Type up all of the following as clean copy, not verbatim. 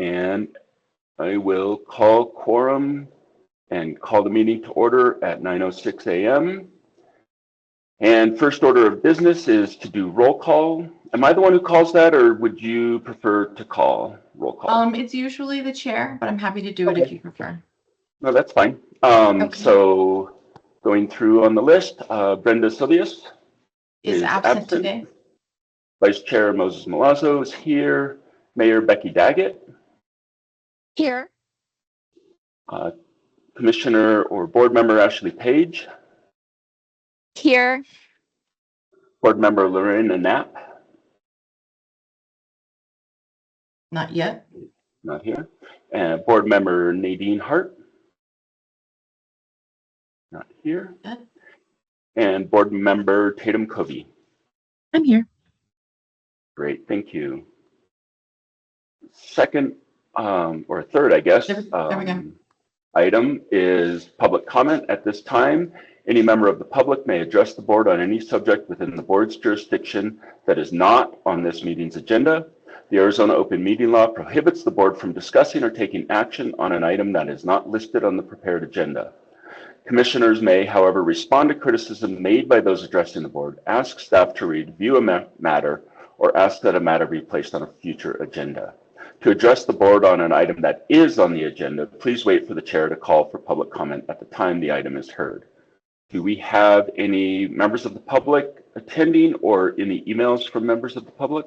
And I will call quorum and call the meeting to order at 9:06 a.m. And first order of business is to do roll call. Am I the one who calls that, or would you prefer to call roll call? It's usually the chair, but I'm happy to do it if you prefer. No, that's fine. Okay. So going through on the list, Brenda Silvius Is absent today. Vice Chair Moses Milazzo is here. Mayor Becky Daggett. Here. Commissioner or Board Member Ashley Page. Here. Board Member Lorena Knapp. Not yet. Not here. And Board Member Nadine Hart. Not here. Good. And Board Member Tatum Covey. I'm here. Great, thank you. Second, or third, I guess, There we go. item is public comment. At this time, any member of the public may address the board on any subject within the board's jurisdiction that is not on this meeting's agenda. The Arizona Open Meeting Law prohibits the board from discussing or taking action on an item that is not listed on the prepared agenda. Commissioners may, however, respond to criticism made by those addressing the board, ask staff to review a matter, or ask that a matter be placed on a future agenda. To address the board on an item that is on the agenda, please wait for the chair to call for public comment at the time the item is heard. Do we have any members of the public attending or any emails from members of the public?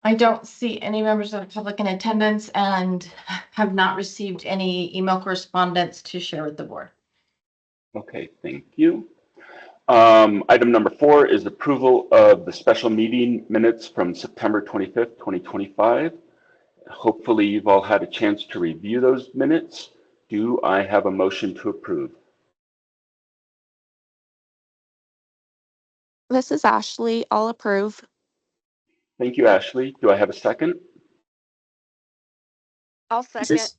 I don't see any members of the public in attendance and have not received any email correspondence to share with the board. Okay, thank you. Item number 4 is approval of the special meeting minutes from September 25th, 2025. Hopefully you've all had a chance to review those minutes. Do I have a motion to approve? This is Ashley. I'll approve. Thank you, Ashley. Do I have a second? I'll second.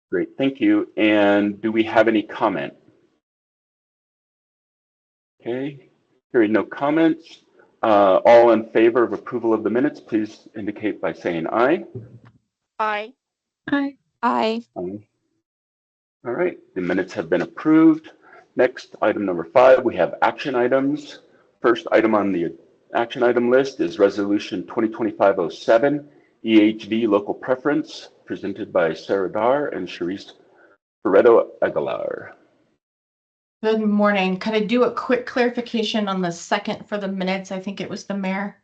Great, thank you. And do we have any comment? Okay, hearing no comments. All in favor of approval of the minutes, please indicate by saying aye. Aye. Aye. Aye. All right, the minutes have been approved. Next, item number 5, we have action items. First item on the action item list is Resolution 2025-07, EHV Local Preference, presented by Sarah Dar and Charisse Barreto Aguilar. Good morning. Could I do a quick clarification on the second for the minutes? I think it was the mayor.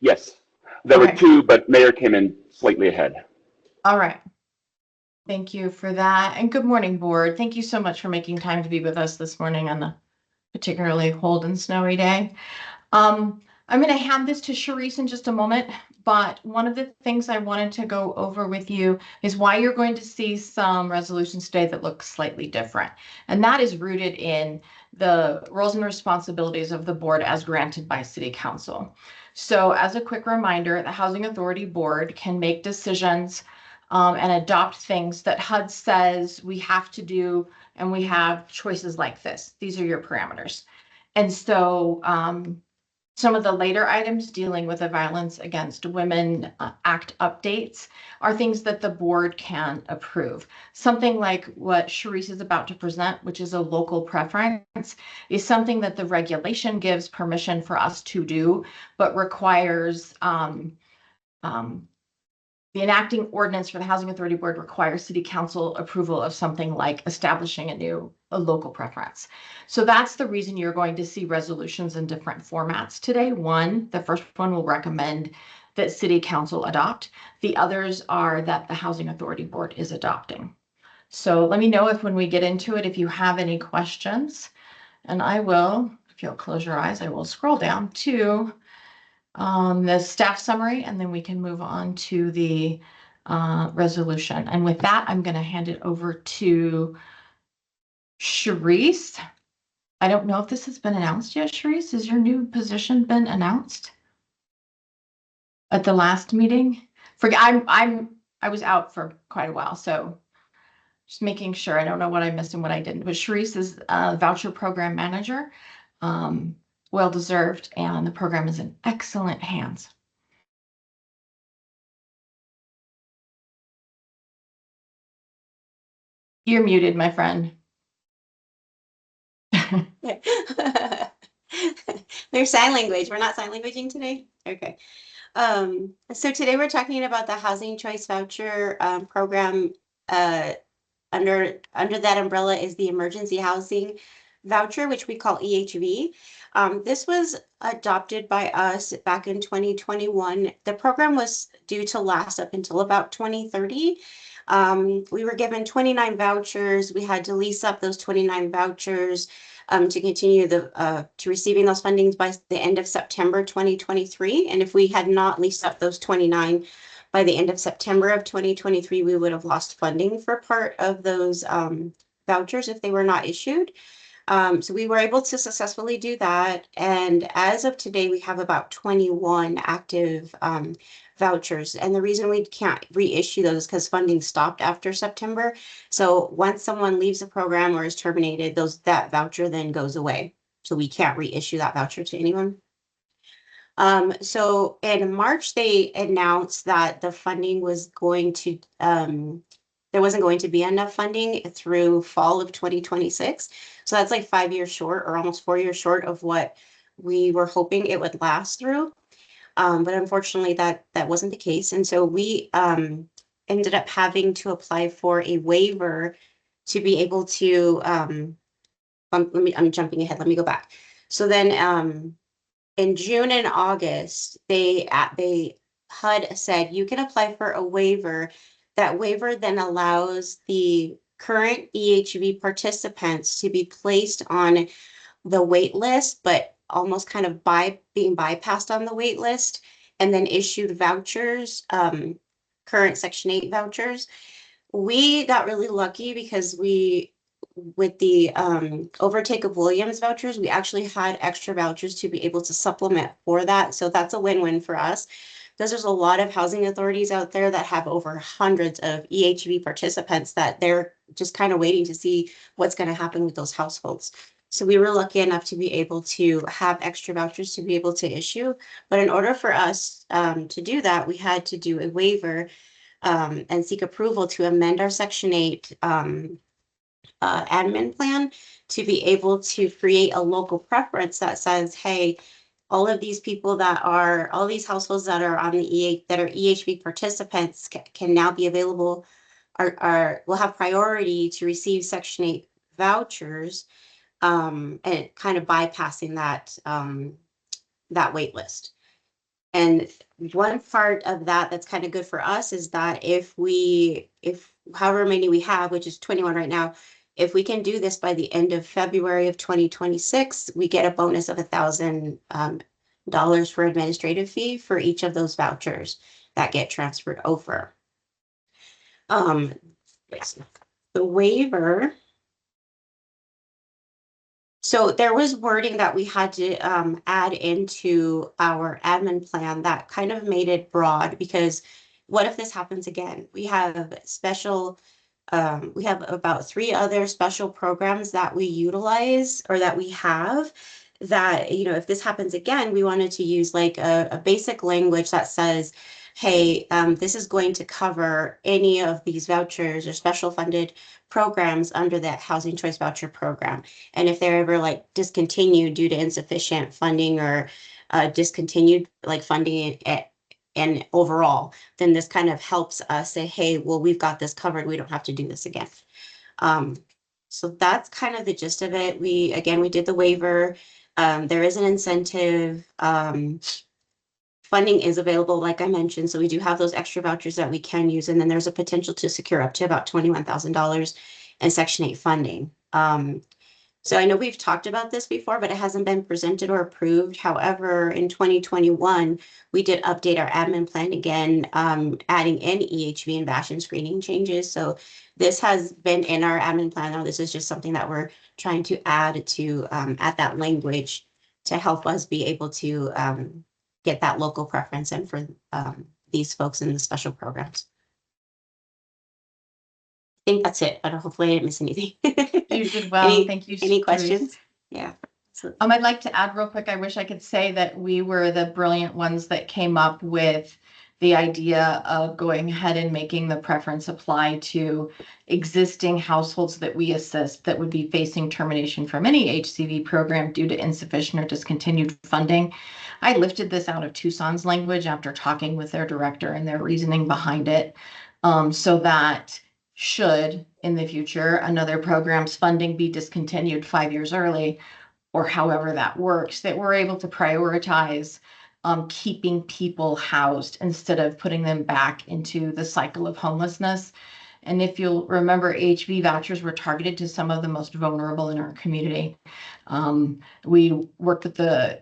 Yes, there Okay. were 2, but mayor came in slightly ahead. All right. Thank you for that. And good morning, board. Thank you so much for making time to be with us this morning on a particularly cold and snowy day. I'm going to hand this to Charisse in just a moment, but one of the things I wanted to go over with you is why you're going to see some resolutions today that look slightly different. And that is rooted in the roles and responsibilities of the board as granted by City Council. So as a quick reminder, the Housing Authority Board can make decisions and adopt things that HUD says we have to do, and we have choices like this. These are your parameters. And so some of the later items dealing with the Violence Against Women Act updates are things that the board can approve. Something like what Charisse is about to present, which is a local preference, is something that the regulation gives permission for us to do, but requires the enacting ordinance for the Housing Authority Board requires City Council approval of something like establishing a local preference. So that's the reason you're going to see resolutions in different formats today. The first one will recommend that City Council adopt. The others are that the Housing Authority Board is adopting. So let me know if when we get into it, if you have any questions, and I will, if you'll close your eyes, I will scroll down to the staff summary, and then we can move on to the resolution. And with that, I'm going to hand it over to Charisse. I don't know if this has been announced yet, Charisse. Has your new position been announced at the last meeting? I was out for quite a while, so just making sure. I don't know what I missed and what I didn't. But Charisse is a voucher program manager. Well deserved, and the program is in excellent hands. You're muted, my friend. There's sign language. We're not sign languaging today? Okay. So today we're talking about the Housing Choice Voucher program. Under that umbrella is the Emergency Housing Voucher, which we call EHV. This was adopted by us back in 2021. The program was due to last up until about 2030. We were given 29 vouchers. We had to lease up those 29 vouchers to continue to receiving those fundings by the end of September 2023. And if we had not leased up those 29 by the end of September of 2023, we would have lost funding for part of those vouchers if they were not issued. So we were able to successfully do that. And as of today, we have about 21 active vouchers. And the reason we can't reissue those is because funding stopped after September. So once someone leaves the program or is terminated, that voucher then goes away. So we can't reissue that voucher to anyone. So in March, they announced that the funding was going to, there wasn't going to be enough funding through fall of 2026. So that's like 5 years short or almost 4 years short of what we were hoping it would last through. But unfortunately that wasn't the case. And so we ended up having to apply for a waiver to be able to, I'm jumping ahead, let me go back. So then in June and August, HUD said you can apply for a waiver. That waiver then allows the current EHV participants to be placed on the wait list, but almost kind of being bypassed on the wait list and then issued vouchers, current Section 8 vouchers. We got really lucky because with the overtake of Williams vouchers, we actually had extra vouchers to be able to supplement for that. So that's a win-win for us because there's a lot of housing authorities out there that have over hundreds of EHV participants that they're just kind of waiting to see what's going to happen with those households. So we were lucky enough to be able to have extra vouchers to be able to issue. But in order for us to do that, we had to do a waiver and seek approval to amend our Section 8 admin plan to be able to create a local preference that says, hey, all of these people all these households that are on the that are EHV participants can now be available will have priority to receive Section 8 vouchers, and kind of bypassing that wait list. And one part of that's kind of good for us is that if however many we have, which is 21 right now, if we can do this by the end of February of 2026, we get a bonus of $1,000 for administrative fee for each of those vouchers that get transferred over. The waiver. So there was wording that we had to add into our admin plan that kind of made it broad, because what if this happens again? We have we have about 3 other special programs that we utilize or that we have that, if this happens again, we wanted to use like a basic language that says, hey, this is going to cover any of these vouchers or special funded programs under that Housing Choice Voucher program. And if they're ever like discontinued due to insufficient funding or discontinued like funding and overall, then this kind of helps us say, hey, well, we've got this covered. We don't have to do this again. So that's kind of the gist of it. We did the waiver. There is an incentive. Funding is available, like I mentioned, so we do have those extra vouchers that we can use, and then there's a potential to secure up to about $21,000 in Section 8 funding. So I know we've talked about this before, but it hasn't been presented or approved. However, in 2021, we did update our admin plan again, adding in EHV and VASH screening changes. So this has been in our admin plan. Now, this is just something that we're trying to add that language to help us be able to get that local preference in for these folks in the special programs. I think that's it, but hopefully I didn't miss anything. You did well. Thank you. Any questions? Yeah. I'd like to add real quick. I wish I could say that we were the brilliant ones that came up with the idea of going ahead and making the preference apply to existing households that we assist that would be facing termination from any HCV program due to insufficient or discontinued funding. I lifted this out of Tucson's language after talking with their director and their reasoning behind it, so that should in the future another program's funding be discontinued 5 years early, or however that works, that we're able to prioritize keeping people housed instead of putting them back into the cycle of homelessness. And if you'll remember, HV vouchers were targeted to some of the most vulnerable in our community. We worked with the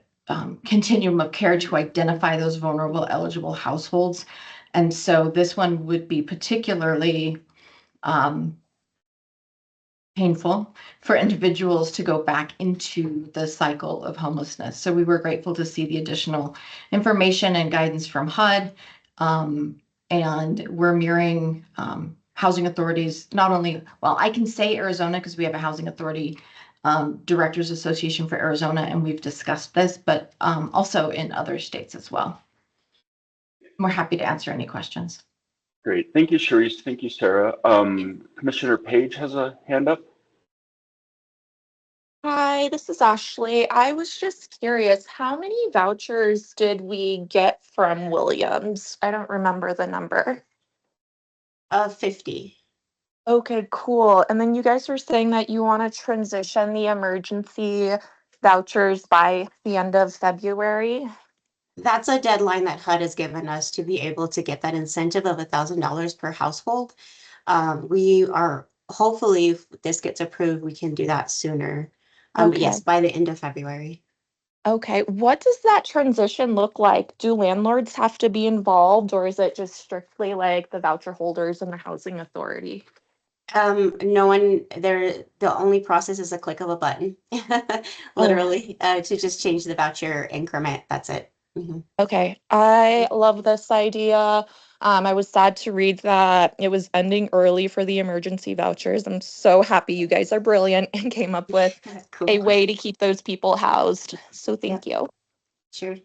continuum of care to identify those vulnerable eligible households. And so this one would be particularly painful for individuals to go back into the cycle of homelessness. So we were grateful to see the additional information and guidance from HUD. And we're mirroring housing authorities, not only, well, I can say Arizona because we have a housing authority Directors Association for Arizona, and we've discussed this, but also in other states as well. We're happy to answer any questions. Great. Thank you, Sharice. Thank you, Sarah. Commissioner Page has a hand up. Hi, this is Ashley. I was just curious, how many vouchers did we get from Williams? I don't remember the number. 50. Okay, cool. And then you guys were saying that you want to transition the emergency vouchers by the end of February. That's a deadline that HUD has given us to be able to get that incentive of $1,000 per household. We are hopefully, if this gets approved, we can do that sooner. But yes, Okay. by the end of February. Okay, what does that transition look like? Do landlords have to be involved, or is it just strictly like the voucher holders and the housing authority? No one there. The only process is a click of a button, literally, to just change the voucher increment. That's it. Mhm. Okay, I love this idea. I was sad to read that it was ending early for the emergency vouchers. I'm so happy you guys are brilliant and came up with Cool. a way to keep those people housed. So thank you. Sure.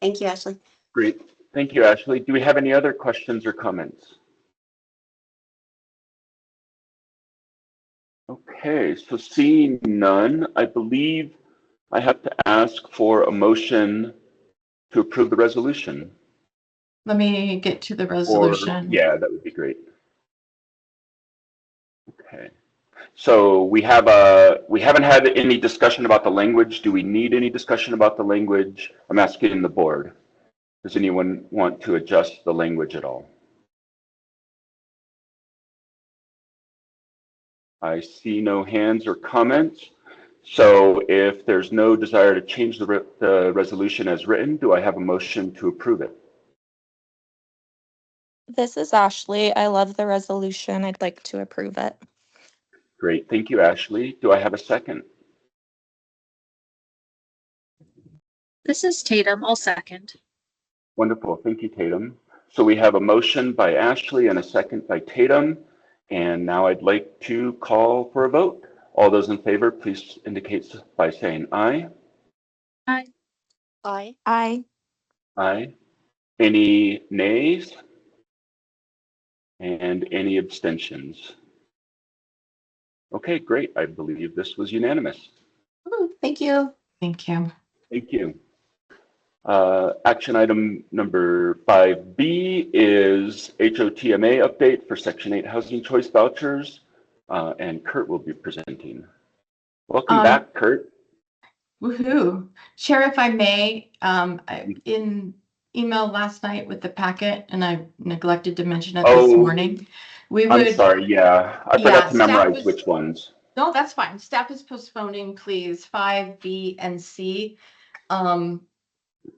Thank you, Ashley. Great. Thank you, Ashley. Do we have any other questions or comments? Okay, so seeing none, I believe I have to ask for a motion to approve the resolution. Let me get to the Or, resolution. yeah, that would be great. Okay. So we haven't had any discussion about the language. Do we need any discussion about the language? I'm asking the board. Does anyone want to adjust the language at all? I see no hands or comments. So if there's no desire to change the resolution as written, do I have a motion to approve it? This is Ashley. I love the resolution. I'd like to approve it. Great. Thank you, Ashley. Do I have a second? This is Tatum. I'll second. Wonderful. Thank you, Tatum. So we have a motion by Ashley and a second by Tatum. And now I'd like to call for a vote. All those in favor, please indicate by saying aye. Aye. Aye. Aye. Aye. Any nays? And any abstentions? Okay, great. I believe this was unanimous. Ooh, thank you. Thank you. Thank you. Action item number 5B is HOTMA update for Section 8 Housing Choice Vouchers, and Kurt will be presenting. Welcome back, Kurt. Woohoo. Chair, if I may, in email last night with the packet, and I neglected to mention it this morning. I'm sorry, yeah. I forgot to memorize which ones. No, that's fine. Staff is postponing, please, 5B and C.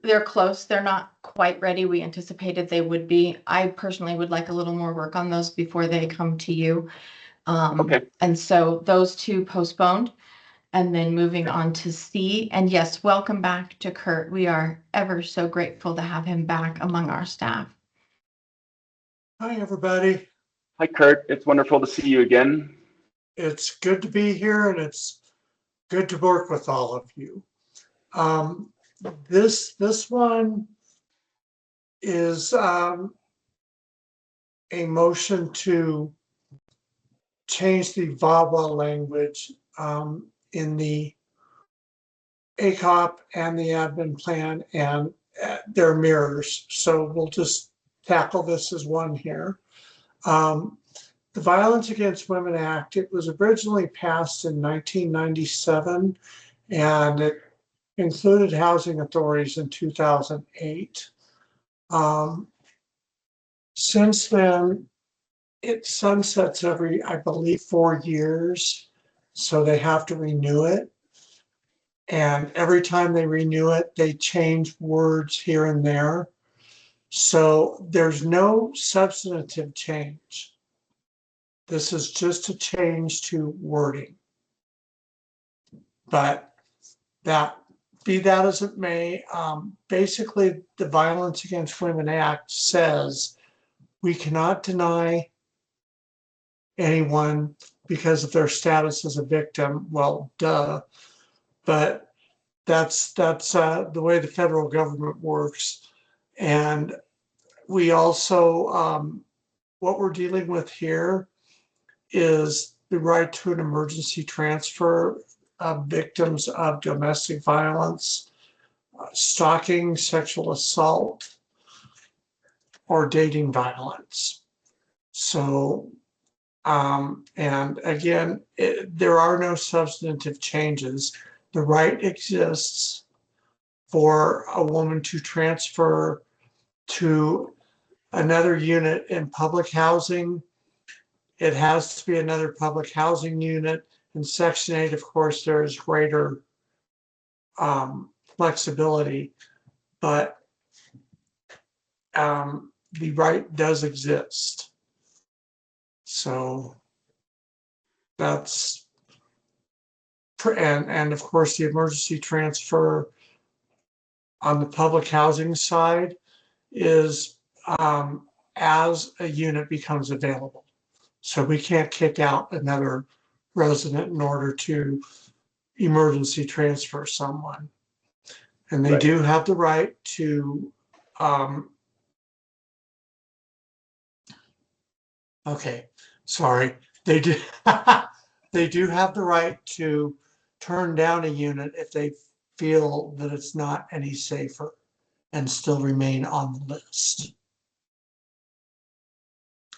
They're close. They're not quite ready. We anticipated they would be. I personally would like a little more work on those before they come to you. Okay. And so those two postponed. And then moving on to C, and yes, welcome back to Kurt. We are ever so grateful to have him back among our staff. Hi, everybody. Hi, Kurt. It's wonderful to see you again. It's good to be here, and it's good to work with all of you. This one is a motion to change the VAWA language in the ACOP and the admin plan, and their mirrors. So we'll just tackle this as one here. The Violence Against Women Act, it was originally passed in 1997, and it included housing authorities in 2008. Since then, it sunsets every, I believe, 4 years, so they have to renew it. And every time they renew it, they change words here and there. So there's no substantive change. This is just a change to wording. But that, be that as it may, basically the Violence Against Women Act says we cannot deny anyone because of their status as a victim. Well, duh. But that's the way the federal government works. And we also, what we're dealing with here is the right to an emergency transfer of victims of domestic violence, stalking, sexual assault, or dating violence. So, and again, there are no substantive changes. The right exists for a woman to transfer to another unit in public housing. It has to be another public housing unit. In Section 8, of course, there is greater flexibility, but the right does exist. So that's, and of course, the emergency transfer on the public housing side is as a unit becomes available. So we can't kick out another resident in order to emergency transfer someone. And they do have the right to, okay, sorry, they do, they do have the right to turn down a unit if they feel that it's not any safer and still remain on the list.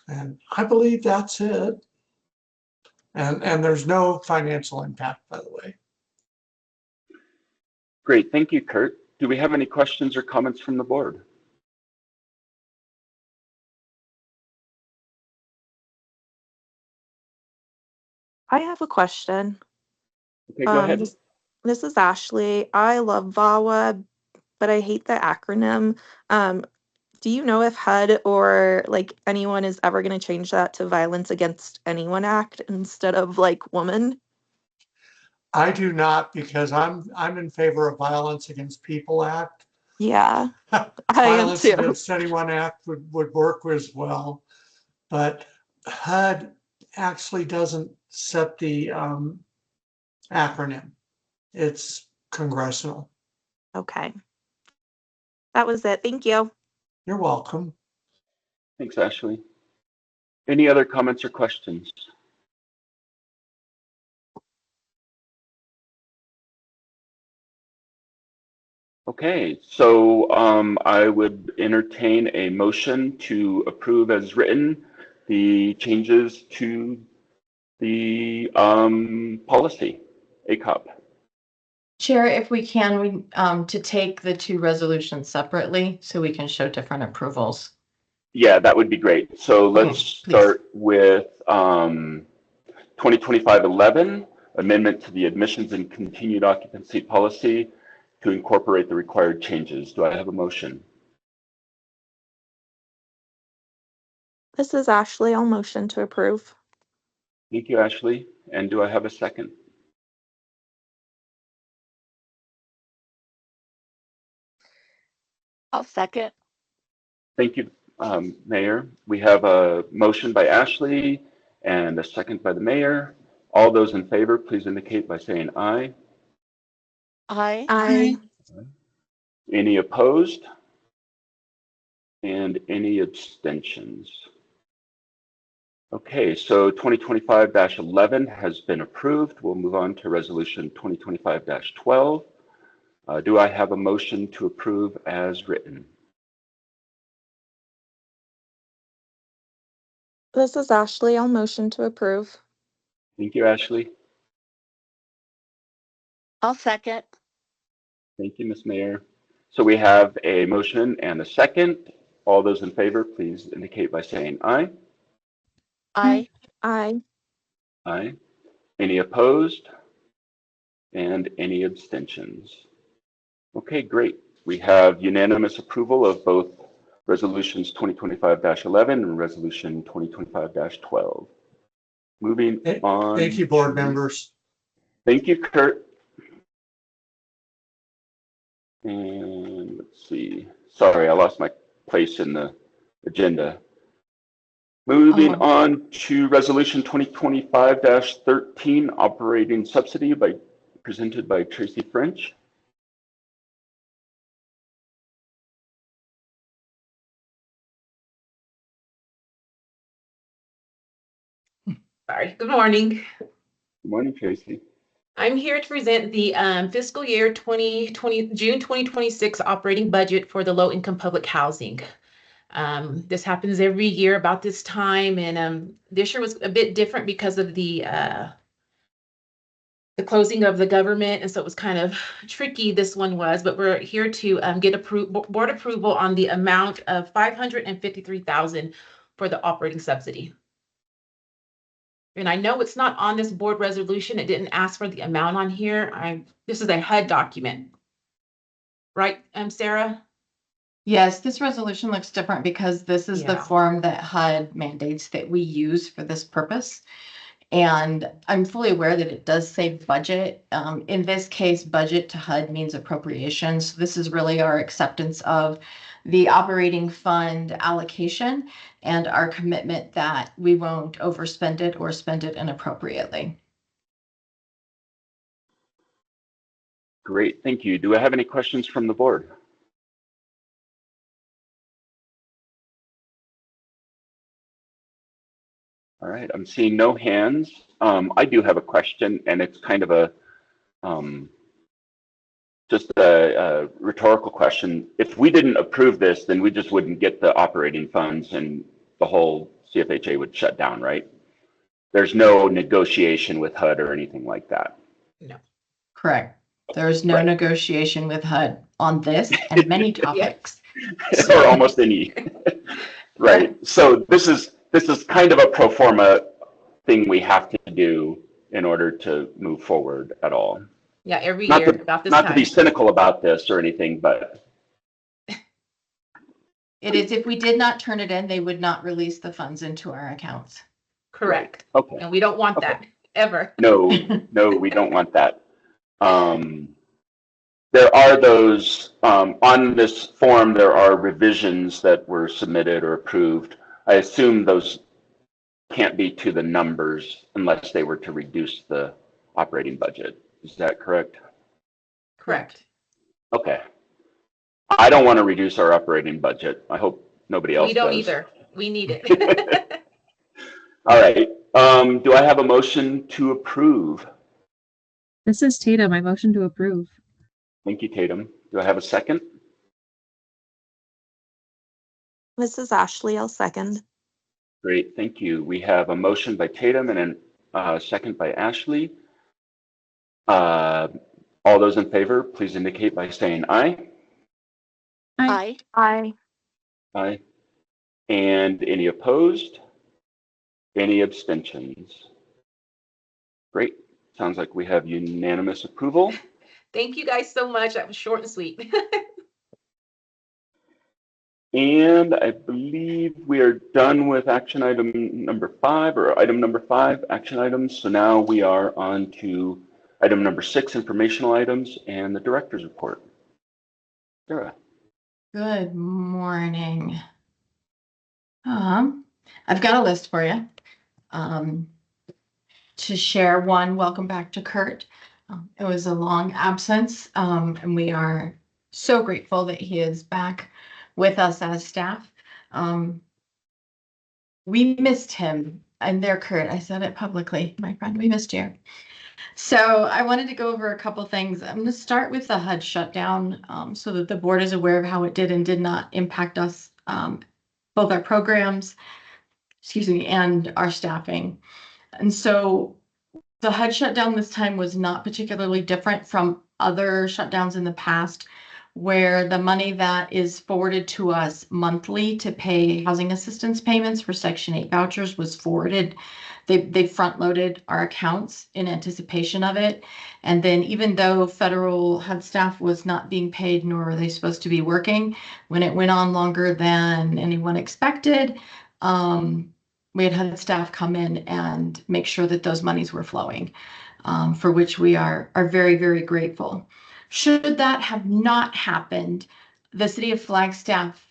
And I believe that's it. And there's no financial impact, by the way. Great, thank you, Kurt. Do we have any questions or comments from the board? I have a question. Okay, go ahead. This is Ashley. I love VAWA, but I hate the acronym. Do you know if HUD or like anyone is ever going to change that to Violence Against Anyone Act instead of like woman? I do not, because I'm in favor of Violence Against People Act. Yeah, I am Violence too. Against Anyone Act would work as well. But HUD actually doesn't set the acronym. It's congressional. Okay. That was it. Thank you. You're welcome. Thanks, Ashley. Any other comments or questions? Okay, so I would entertain a motion to approve as written the changes to the policy, ACOP. Chair, if we can, we to take the two resolutions separately so we can show different approvals. Yeah, that would be great. So let's start with 2025-11, amendment to the admissions and continued occupancy policy to incorporate the required changes. Do I have a motion? This is Ashley. I'll motion to approve. Thank you, Ashley. And do I have a second? I'll second. Thank you, Mayor. We have a motion by Ashley and a second by the mayor. All those in favor, please indicate by saying aye. Aye. Aye. Any opposed? And any abstentions? Okay, so 2025-11 has been approved. We'll move on to resolution 2025-12. Do I have a motion to approve as written? This is Ashley. I'll motion to approve. Thank you, Ashley. I'll second. Thank you, Ms. Mayor. So we have a motion and a second. All those in favor, please indicate by saying aye. Aye. Aye. Aye. Any opposed? And any abstentions? Okay, great. We have unanimous approval of both resolutions 2025-11 and resolution 2025-12. Moving on. Thank you, board members. Thank you, Kurt. And let's see. Sorry, I lost my place in the agenda. Moving on to resolution 2025-13, operating subsidy presented by Tracy French. Sorry. Good morning. Good morning, Tracy. I'm here to present the fiscal year June 2026 operating budget for the low-income public housing. This happens every year about this time, and this year was a bit different because of the closing of the government, and so it was kind of tricky. This one was, but we're here to get board approval on the amount of $553,000 for the operating subsidy. And I know it's not on this board resolution. It didn't ask for the amount on here. This is a HUD document. Right, Sarah? Yes, this resolution looks different because this is the Yeah. form that HUD mandates that we use for this purpose. And I'm fully aware that it does say budget. In this case, budget to HUD means appropriations. So this is really our acceptance of the operating fund allocation and our commitment that we won't overspend it or spend it inappropriately. Great, thank you. Do I have any questions from the board? All right, I'm seeing no hands. I do have a question, and it's kind of a just a rhetorical question. If we didn't approve this, then we just wouldn't get the operating funds and the whole CFHA would shut down, right? There's no negotiation with HUD or anything like that. No. Correct. There's no Right. negotiation with HUD on this and many topics. Or almost any. Right. So this is kind of a pro forma thing we have to do in order to move forward at all. Yeah, every Not year to- about this Not time. to be cynical about this or anything, but It is, if we did not turn it in, they would not release the funds into our accounts. Correct. okay. And we don't want Okay. that ever. No, we don't want that. There are those, on this form, there are revisions that were submitted or approved. I assume those can't be to the numbers unless they were to reduce the operating budget. Is that correct? Correct. Okay. I don't want to reduce our operating budget. I hope nobody else We don't does. either. We need it. All right. Do I have a motion to approve? This is Tatum. I motion to approve. Thank you, Tatum. Do I have a second? This is Ashley. I'll second. Great, thank you. We have a motion by Tatum and a second by Ashley. All those in favor, please indicate by saying aye. Aye. Aye. Aye. And any opposed? Any abstentions? Great. Sounds like we have unanimous approval. Thank you guys so much. That was short and sweet. And I believe we are done with action item number 5 or item number 5 action items. So now we are on to item number 6, informational items and the director's report. Sarah. Good morning. I've got a list for you. To share one, welcome back to Kurt. It was a long absence, and we are so grateful that he is back with us as staff. We missed him, and there, Kurt, I said it publicly, my friend, we missed you. So I wanted to go over a couple things. I'm going to start with the HUD shutdown, so that the board is aware of how it did and did not impact us, both our programs, excuse me, and our staffing. And so the HUD shutdown this time was not particularly different from other shutdowns in the past, where the money that is forwarded to us monthly to pay housing assistance payments for Section 8 vouchers was forwarded. They front loaded our accounts in anticipation of it. And then even though federal HUD staff was not being paid, nor were they supposed to be working, when it went on longer than anyone expected, we had HUD staff come in and make sure that those monies were flowing, for which we are very, very grateful. Should that have not happened, the city of Flagstaff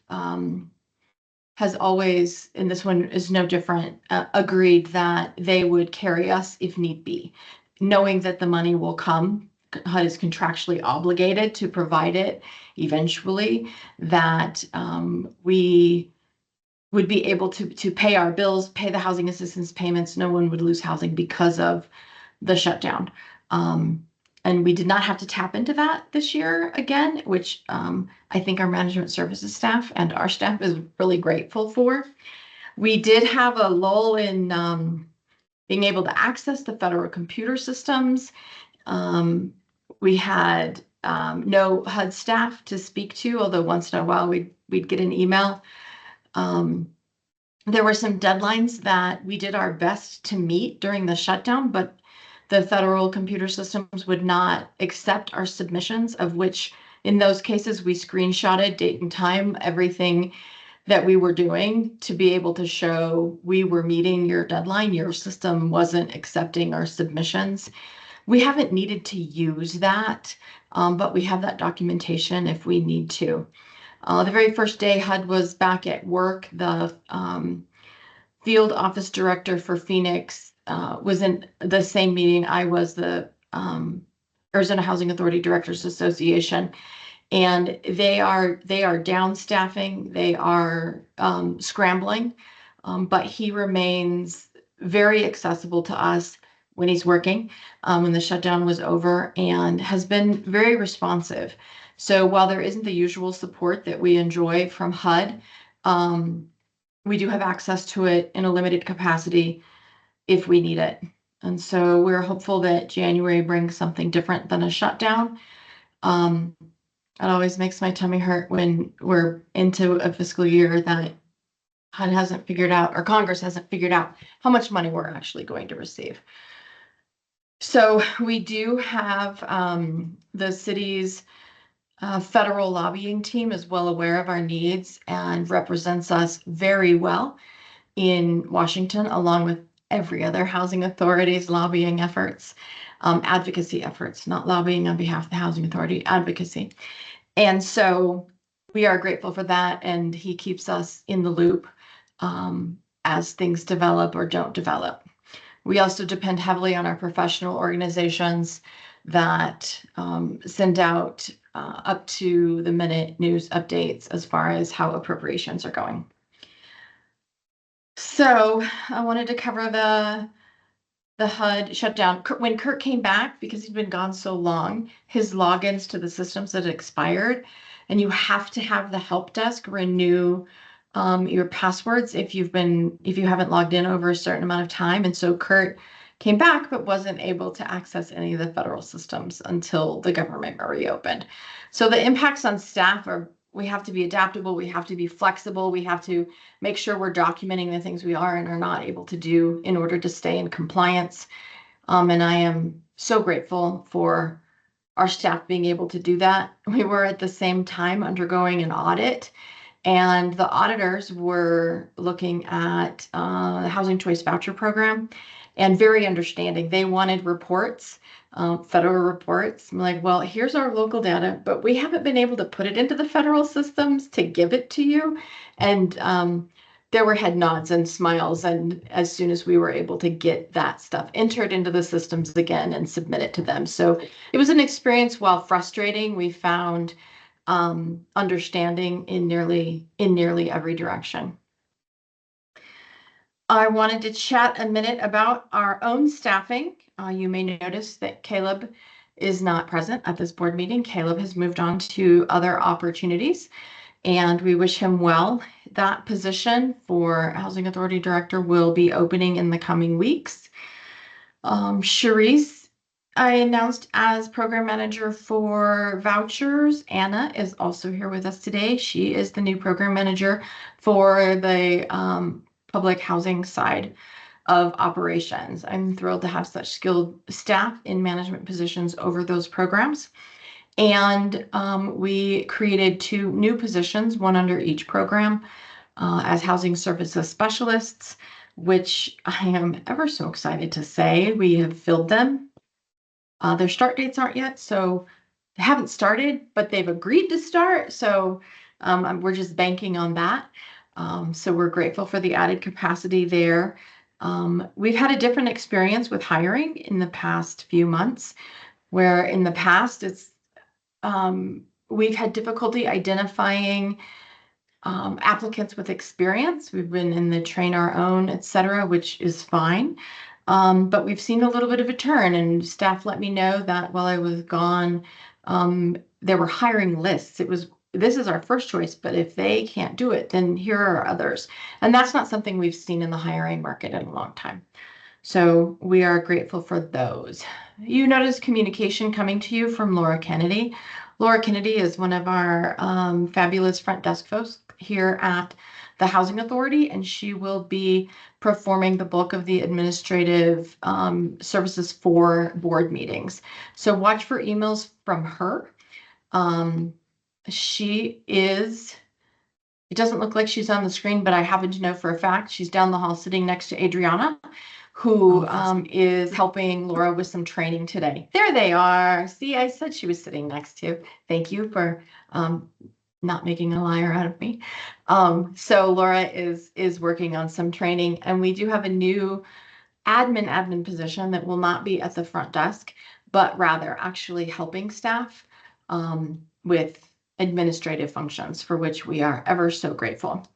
has always, and this one is no different, agreed that they would carry us if need be, knowing that the money will come. HUD is contractually obligated to provide it eventually, that we would be able to pay our bills, pay the housing assistance payments. No one would lose housing because of the shutdown. And we did not have to tap into that this year again, which I think our management services staff and our staff is really grateful for. We did have a lull in being able to access the federal computer systems. We had no HUD staff to speak to, although once in a while we'd get an email. There were some deadlines that we did our best to meet during the shutdown, but the federal computer systems would not accept our submissions, of which in those cases we screenshotted date and time, everything that we were doing to be able to show we were meeting your deadline. Your system wasn't accepting our submissions. We haven't needed to use that, but we have that documentation if we need to. The very first day HUD was back at work, the field office director for Phoenix was in the same meeting I was, the Arizona Housing Authority Directors Association, and they are down staffing, they are scrambling, but he remains very accessible to us when he's working, when the shutdown was over, and has been very responsive. So while there isn't the usual support that we enjoy from HUD, we do have access to it in a limited capacity if we need it. And so we're hopeful that January brings something different than a shutdown. It always makes my tummy hurt when we're into a fiscal year that HUD hasn't figured out, or Congress hasn't figured out how much money we're actually going to receive. So we do have the city's federal lobbying team is well aware of our needs and represents us very well in Washington, along with every other housing authority's lobbying efforts, advocacy efforts, not lobbying on behalf of the housing authority, advocacy. And so we are grateful for that, and he keeps us in the loop as things develop or don't develop. We also depend heavily on our professional organizations that send out up to the minute news updates as far as how appropriations are going. So I wanted to cover the HUD shutdown. When Kurt came back, because he'd been gone so long, his logins to the systems had expired, and you have to have the help desk renew your passwords if you haven't logged in over a certain amount of time. And so Kurt came back, but wasn't able to access any of the federal systems until the government reopened. So the impacts on staff are, we have to be adaptable, we have to be flexible, we have to make sure we're documenting the things we are and are not able to do in order to stay in compliance. And I am so grateful for our staff being able to do that. We were at the same time undergoing an audit, and the auditors were looking at the Housing Choice Voucher Program and very understanding. They wanted reports, federal reports. I'm like, well, here's our local data, but we haven't been able to put it into the federal systems to give it to you. And there were head nods and smiles. And as soon as we were able to get that stuff entered into the systems again and submit it to them. So it was an experience, while frustrating, we found understanding in nearly every direction. I wanted to chat a minute about our own staffing. You may notice that Caleb is not present at this board meeting. Caleb has moved on to other opportunities, and we wish him well. That position for Housing Authority Director will be opening in the coming weeks. Charisse, I announced as Program Manager for vouchers. Anna is also here with us today. She is the new Program Manager for the public housing side of operations. I'm thrilled to have such skilled staff in management positions over those programs. And we created 2 new positions, one under each program, as housing services specialists, which I am ever so excited to say we have filled them. Their start dates aren't yet, so they haven't started, but they've agreed to start. So we're just banking on that. So we're grateful for the added capacity there. We've had a different experience with hiring in the past few months, where in the past we've had difficulty identifying applicants with experience. We've been in the train our own, et cetera, which is fine. But we've seen a little bit of a turn, and staff let me know that while I was gone, there were hiring lists. This is our first choice, but if they can't do it, then here are others. And that's not something we've seen in the hiring market in a long time. So we are grateful for those. You notice communication coming to you from Laura Kennedy. Laura Kennedy is one of our fabulous front desk folks here at the Housing Authority, and she will be performing the bulk of the administrative services for board meetings. So watch for emails from her. It doesn't look like she's on the screen, but I happen to know for a fact she's down the hall sitting next to Adriana, who is helping Laura with some training today. There they are. See, I said she was sitting next to. Thank you for not making a liar out of me. So Laura is working on some training, and we do have a new admin position that will not be at the front desk, but rather actually helping staff with administrative functions, for which we are ever so grateful.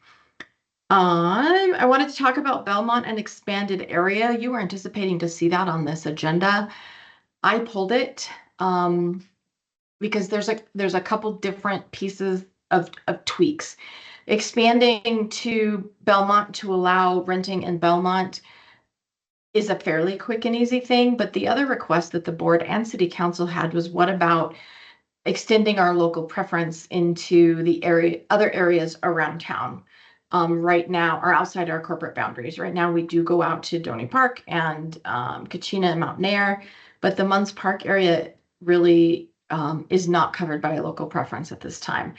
I wanted to talk about Belmont and expanded area. You were anticipating to see that on this agenda. I pulled it because there's a couple different pieces of tweaks. Expanding to Belmont to allow renting in Belmont is a fairly quick and easy thing, but the other request that the board and city council had was, what about extending our local preference into the other areas around town? Right now, or outside our corporate boundaries. Right now, we do go out to Donny Park and Kachina and Mountain Air, but the Munns Park area really is not covered by a local preference at this time.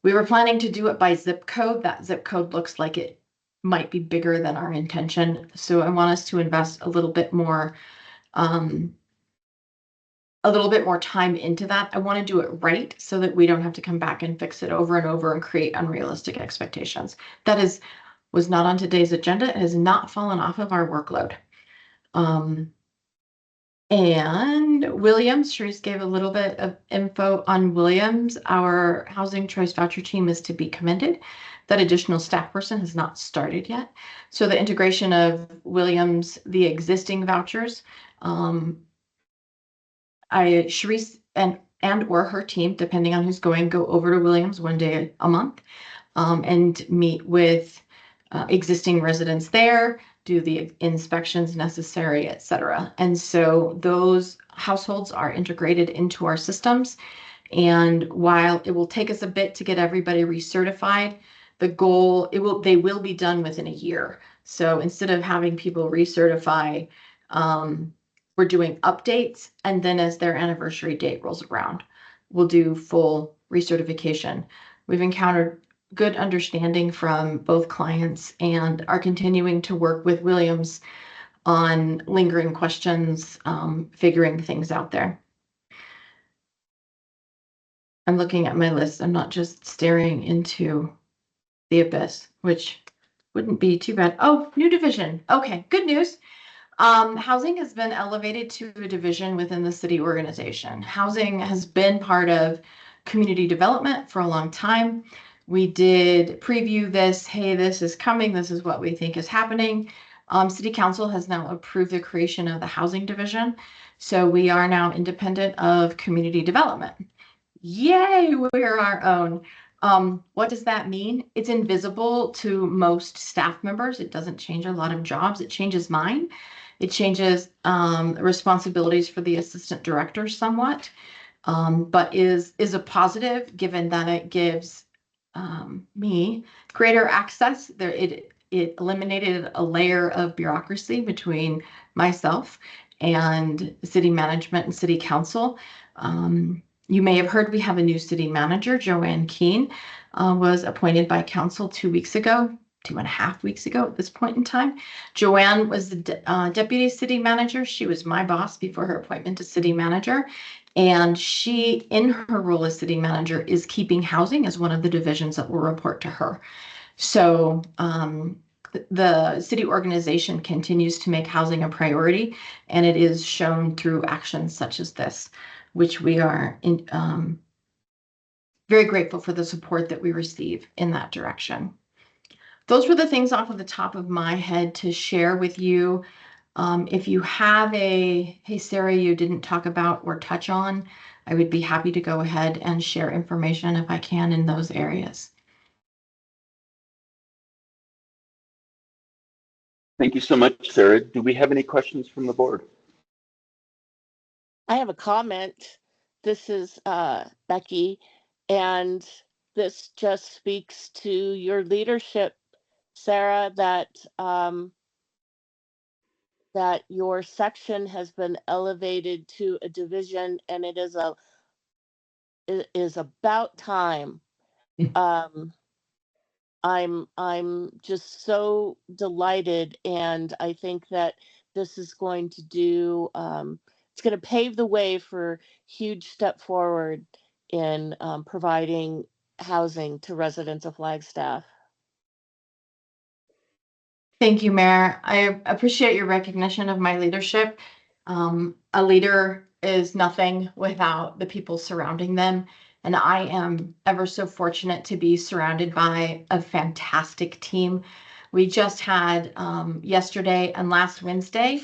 We were planning to do it by zip code. That zip code looks like it might be bigger than our intention. So I want us to invest a little bit more time into that. I want to do it right so that we don't have to come back and fix it over and over and create unrealistic expectations. That was not on today's agenda. It has not fallen off of our workload. And Williams, Charisse gave a little bit of info on Williams. Our housing choice voucher team is to be commended. That additional staff person has not started yet. So the integration of Williams, the existing vouchers, Charisse and or her team, depending on who's going, go over to Williams one day a month and meet with existing residents there, do the inspections necessary, et cetera. And so those households are integrated into our systems. And while it will take us a bit to get everybody recertified, the goal, they will be done within a year. So instead of having people recertify, we're doing updates, and then as their anniversary date rolls around, we'll do full recertification. We've encountered good understanding from both clients and are continuing to work with Williams on lingering questions, figuring things out there. I'm looking at my list. I'm not just staring into the abyss, which wouldn't be too bad. Oh, new division. Okay, good news. Housing has been elevated to a division within the city organization. Housing has been part of community development for a long time. We did preview this. Hey, this is coming. This is what we think is happening. City Council has now approved the creation of the housing division. So we are now independent of community development. Yay, we're our own. What does that mean? It's invisible to most staff members. It doesn't change a lot of jobs. It changes mine. It changes responsibilities for the assistant director somewhat, but is a positive given that it gives me greater access. It eliminated a layer of bureaucracy between myself and city management and city council. You may have heard we have a new city manager, Joanne Keene, was appointed by council 2 weeks ago, 2.5 weeks ago at this point in time. Joanne was the deputy city manager. She was my boss before her appointment to city manager. And she, in her role as city manager, is keeping housing as one of the divisions that will report to her. So the city organization continues to make housing a priority, and it is shown through actions such as this, which we are very grateful for the support that we receive in that direction. Those were the things off of the top of my head to share with you. If you have a, hey, Sarah, you didn't talk about or touch on, I would be happy to go ahead and share information if I can in those areas. Thank you so much, Sarah. Do we have any questions from the board? I have a comment. This is Becky, and this just speaks to your leadership, Sarah, that that your section has been elevated to a division, and it is about time. I'm just so delighted, and I think that this is going to do it's going to pave the way for huge step forward in providing housing to residents of Flagstaff. Thank you, Mayor. I appreciate your recognition of my leadership. A leader is nothing without the people surrounding them. And I am ever so fortunate to be surrounded by a fantastic team. We just had yesterday and last Wednesday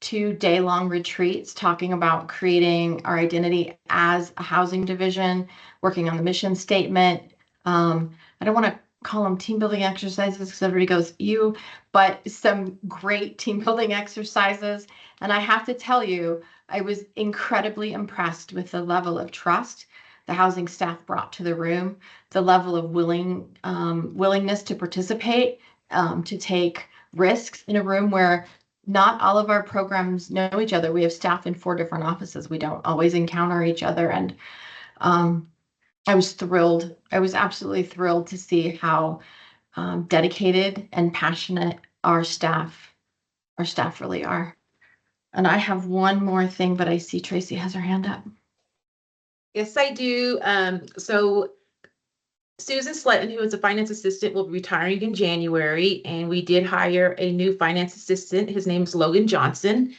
2 day-long retreats talking about creating our identity as a housing division, working on the mission statement. I don't want to call them team building exercises because everybody goes, you, but some great team building exercises. And I have to tell you, I was incredibly impressed with the level of trust the housing staff brought to the room, the level of willingness to participate, to take risks in a room where not all of our programs know each other. We have staff in 4 different offices. We don't always encounter each other. And I was thrilled. I was absolutely thrilled to see how dedicated and passionate our staff really are. And I have one more thing, but I see Tracy has her hand up. Yes, I do. So Susan Sletton, who is a finance assistant, will be retiring in January, and we did hire a new finance assistant. His name is Logan Johnson.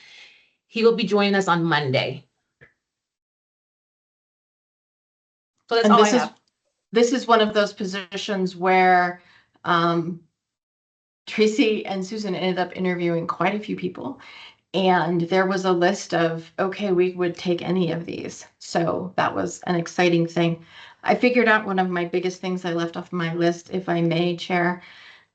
He will be joining us on Monday. So that's all I have. This is one of those positions where Tracy and Susan ended up interviewing quite a few people. And there was a list of, okay, we would take any of these. So that was an exciting thing. I figured out one of my biggest things I left off my list, if I may, Chair,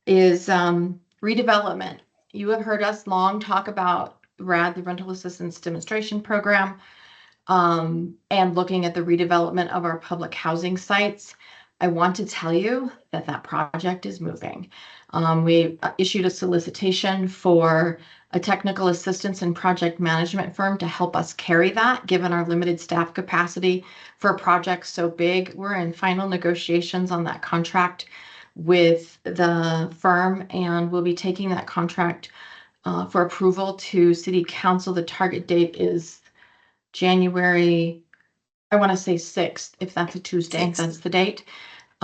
is redevelopment. You have heard us long talk about RAD, the Rental Assistance Demonstration Program, and looking at the redevelopment of our public housing sites. I want to tell you that that project is moving. We issued a solicitation for a technical assistance and project management firm to help us carry that, given our limited staff capacity for a project so big. We're in final negotiations on that contract with the firm, and we'll be taking that contract for approval to City Council. The target date is January, I want to say 6th, if that's a Tuesday, that's the date.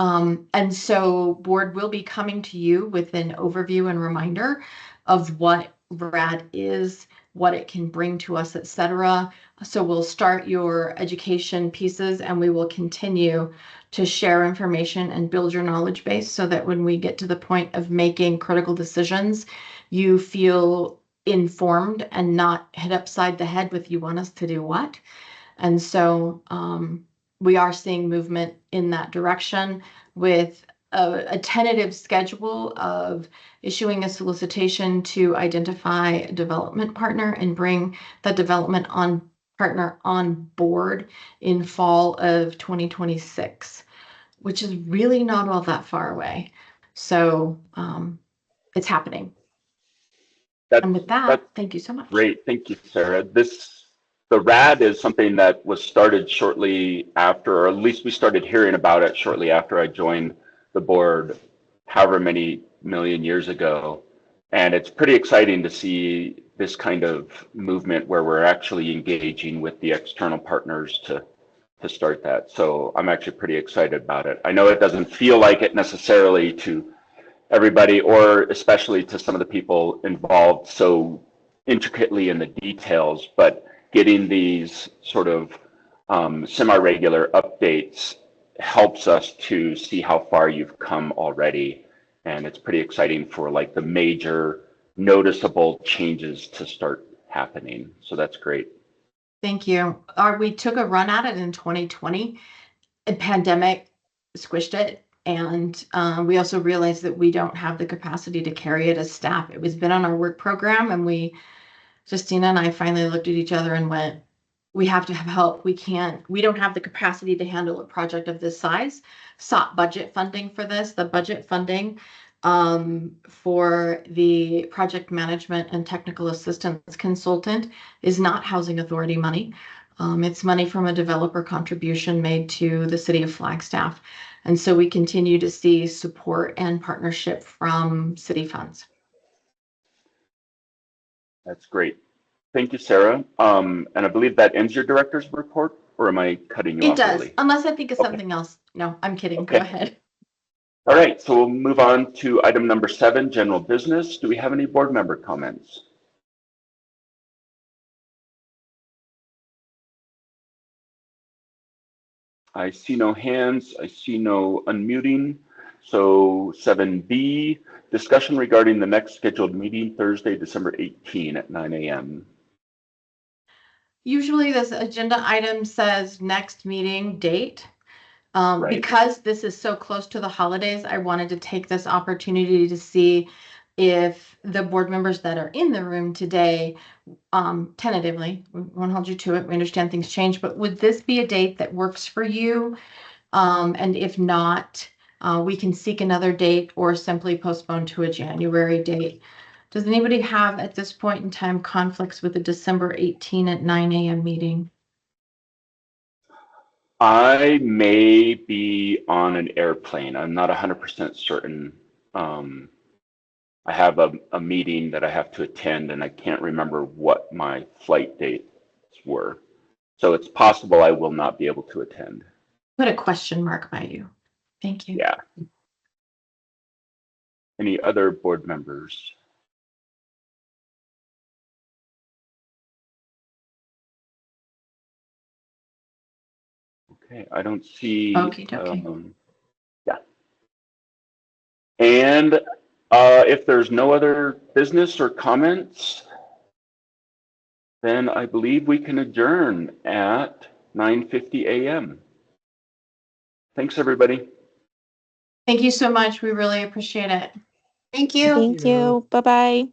And so board will be coming to you with an overview and reminder of what RAD is, what it can bring to us, etc. So we'll start your education pieces and we will continue to share information and build your knowledge base so that when we get to the point of making critical decisions, you feel informed and not hit upside the head with you want us to do what. And so we are seeing movement in that direction with a tentative schedule of issuing a solicitation to identify a development partner and bring the development partner on board in fall of 2026, which is really not all that far away. So it's happening. And with that, thank you so much. Great, thank you, Sarah. The RAD is something that was started shortly after, or at least we started hearing about it shortly after I joined the board, however many million years ago. And it's pretty exciting to see this kind of movement where we're actually engaging with the external partners to start that. So I'm actually pretty excited about it. I know it doesn't feel like it necessarily to everybody, or especially to some of the people involved so intricately in the details, but getting these sort of semi-regular updates helps us to see how far you've come already. And it's pretty exciting for like the major noticeable changes to start happening. So that's great. Thank you. We took a run at it in 2020. The pandemic squished it. And we also realized that we don't have the capacity to carry it as staff. It was been on our work program, and Justina and I finally looked at each other and went, we have to have help. We don't have the capacity to handle a project of this size. Sought budget funding for this. The budget funding for the project management and technical assistance consultant is not Housing Authority money. It's money from a developer contribution made to the city of Flagstaff. And so we continue to see support and partnership from city funds. That's great. Thank you, Sarah. And I believe that ends your director's report, or am I cutting you off? It does, early? unless I think of Okay. something else. No, I'm kidding. Okay. Go ahead. All right, so we'll move on to item number 7, general business. Do we have any board member comments? I see no hands. I see no unmuting. So 7B, discussion regarding the next scheduled meeting, Thursday, December 18 at 9 a.m. Usually this agenda item says next meeting date. Right. Because this is so close to the holidays, I wanted to take this opportunity to see if the board members that are in the room today, tentatively, we won't hold you to it, we understand things change, but would this be a date that works for you? And if not, we can seek another date or simply postpone to a January date. Does anybody have at this point in time conflicts with the December 18 at 9 a.m. meeting? I may be on an airplane. I'm not 100% certain. I have a meeting that I have to attend, and I can't remember what my flight dates were. So it's possible I will not be able to attend. Put a question mark by you. Thank you. Yeah. Any other board members? Okay, I don't see. Okey-dokey. Yeah. And if there's no other business or comments, then I believe we can adjourn at 9:50 a.m. Thanks, everybody. Thank you so much. We really appreciate it. Thank you. Thank you. Bye-bye.